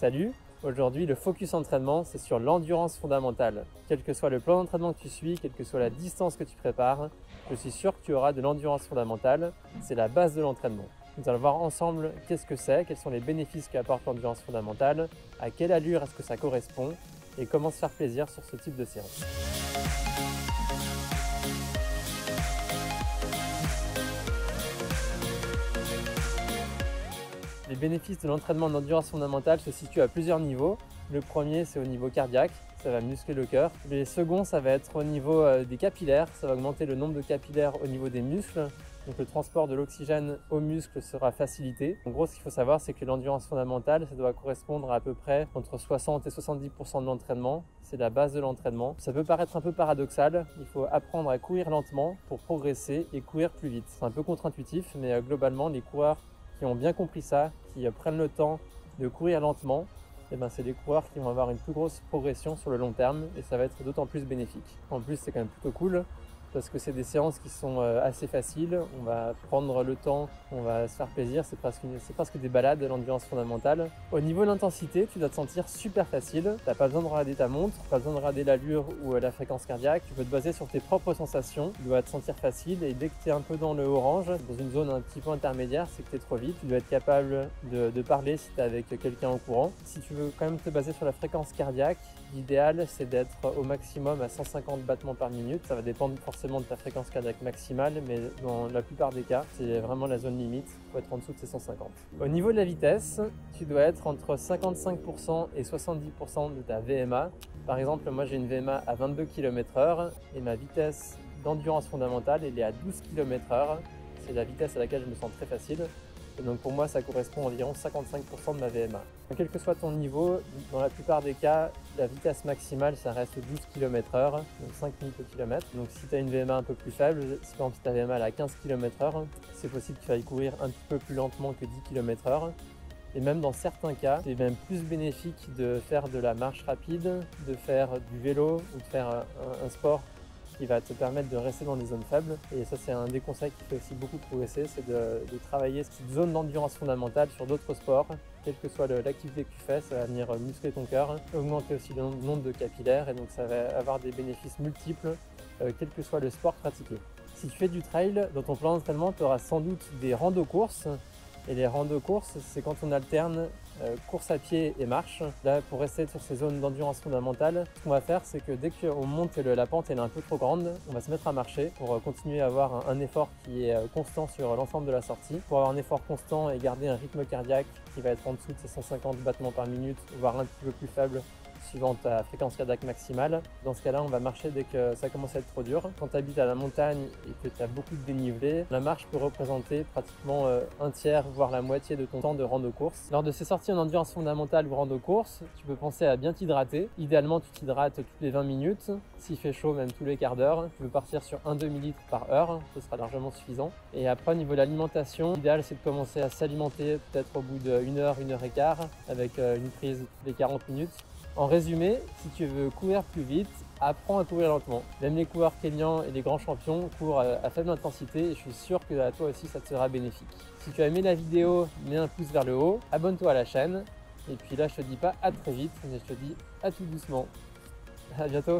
Salut, aujourd'hui le focus entraînement c'est sur l'endurance fondamentale. Quel que soit le plan d'entraînement que tu suis, quelle que soit la distance que tu prépares, je suis sûr que tu auras de l'endurance fondamentale, c'est la base de l'entraînement. Nous allons voir ensemble qu'est-ce que c'est, quels sont les bénéfices qu'apporte l'endurance fondamentale, à quelle allure est-ce que ça correspond et comment se faire plaisir sur ce type de séance. Les bénéfices de l'entraînement d'endurance fondamentale se situent à plusieurs niveaux. Le premier, c'est au niveau cardiaque, ça va muscler le cœur. Le second, ça va être au niveau des capillaires, ça va augmenter le nombre de capillaires au niveau des muscles. Donc le transport de l'oxygène aux muscles sera facilité. En gros, ce qu'il faut savoir, c'est que l'endurance fondamentale, ça doit correspondre à peu près entre 60 et 70% de l'entraînement. C'est la base de l'entraînement. Ça peut paraître un peu paradoxal. Il faut apprendre à courir lentement pour progresser et courir plus vite. C'est un peu contre-intuitif, mais globalement, les coureurs qui ont bien compris ça, qui prennent le temps de courir lentement, c'est des coureurs qui vont avoir une plus grosse progression sur le long terme et ça va être d'autant plus bénéfique. En plus, c'est quand même plutôt cool parce que c'est des séances qui sont assez faciles, on va prendre le temps, on va se faire plaisir, c'est presque des balades de l'endurance fondamentale. Au niveau de l'intensité, tu dois te sentir super facile, tu n'as pas besoin de regarder ta montre, pas besoin de regarder l'allure ou la fréquence cardiaque, tu peux te baser sur tes propres sensations, tu dois te sentir facile et dès que tu es un peu dans le orange, dans une zone un petit peu intermédiaire, c'est que tu es trop vite, tu dois être capable de parler si tu es avec quelqu'un en courant. Si tu veux quand même te baser sur la fréquence cardiaque, l'idéal c'est d'être au maximum à 150 battements par minute, ça va dépendre forcément de ta fréquence cardiaque maximale, mais dans la plupart des cas, c'est vraiment la zone limite, il faut être en dessous de ces 150. Au niveau de la vitesse, tu dois être entre 55% et 70% de ta VMA. Par exemple, moi j'ai une VMA à 22 km/h et ma vitesse d'endurance fondamentale, elle est à 12 km/h. C'est la vitesse à laquelle je me sens très facile. Et donc pour moi, ça correspond à environ 55% de ma VMA. Quel que soit ton niveau, dans la plupart des cas, la vitesse maximale, ça reste 12 km/h, donc 5 minutes au kilomètre. Donc si tu as une VMA un peu plus faible, si par exemple ta VMA est à 15 km/h, c'est possible qu'il faille courir un petit peu plus lentement que 10 km/h. Et même dans certains cas, c'est même plus bénéfique de faire de la marche rapide, de faire du vélo ou de faire un sport qui va te permettre de rester dans des zones faibles. Et ça, c'est un des conseils qui fait aussi beaucoup progresser, c'est de travailler cette zone d'endurance fondamentale sur d'autres sports. Quelle que soit l'activité que tu fais, ça va venir muscler ton cœur, augmenter aussi le nombre de capillaires et donc ça va avoir des bénéfices multiples, quel que soit le sport pratiqué. Si tu fais du trail, dans ton plan d'entraînement, tu auras sans doute des randos-courses. Et les randos-courses, c'est quand on alterne course à pied et marche. Là, pour rester sur ces zones d'endurance fondamentale, ce qu'on va faire, c'est que dès qu'on monte et la pente est un peu trop grande, on va se mettre à marcher pour continuer à avoir un effort qui est constant sur l'ensemble de la sortie. Pour avoir un effort constant et garder un rythme cardiaque qui va être en dessous de ces 150 battements par minute, voire un petit peu plus faible, suivant ta fréquence cardiaque maximale. Dans ce cas-là, on va marcher dès que ça commence à être trop dur. Quand tu habites à la montagne et que tu as beaucoup de dénivelé, la marche peut représenter pratiquement un tiers, voire la moitié de ton temps de rando-course. Lors de ces sorties en endurance fondamentale ou rando-course, tu peux penser à bien t'hydrater. Idéalement, tu t'hydrates toutes les 20 minutes. S'il fait chaud, même tous les quarts d'heure. Tu peux partir sur 1 demi-litre par heure, ce sera largement suffisant. Et après, au niveau de l'alimentation, l'idéal c'est de commencer à s'alimenter peut-être au bout d'une heure, une heure et quart, avec une prise toutes les 40 minutes. En résumé, si tu veux courir plus vite, apprends à courir lentement. Même les coureurs kenyans et les grands champions courent à faible intensité et je suis sûr que à toi aussi ça te sera bénéfique. Si tu as aimé la vidéo, mets un pouce vers le haut, abonne-toi à la chaîne. Et puis là, je te dis pas à très vite, mais je te dis à tout doucement. À bientôt.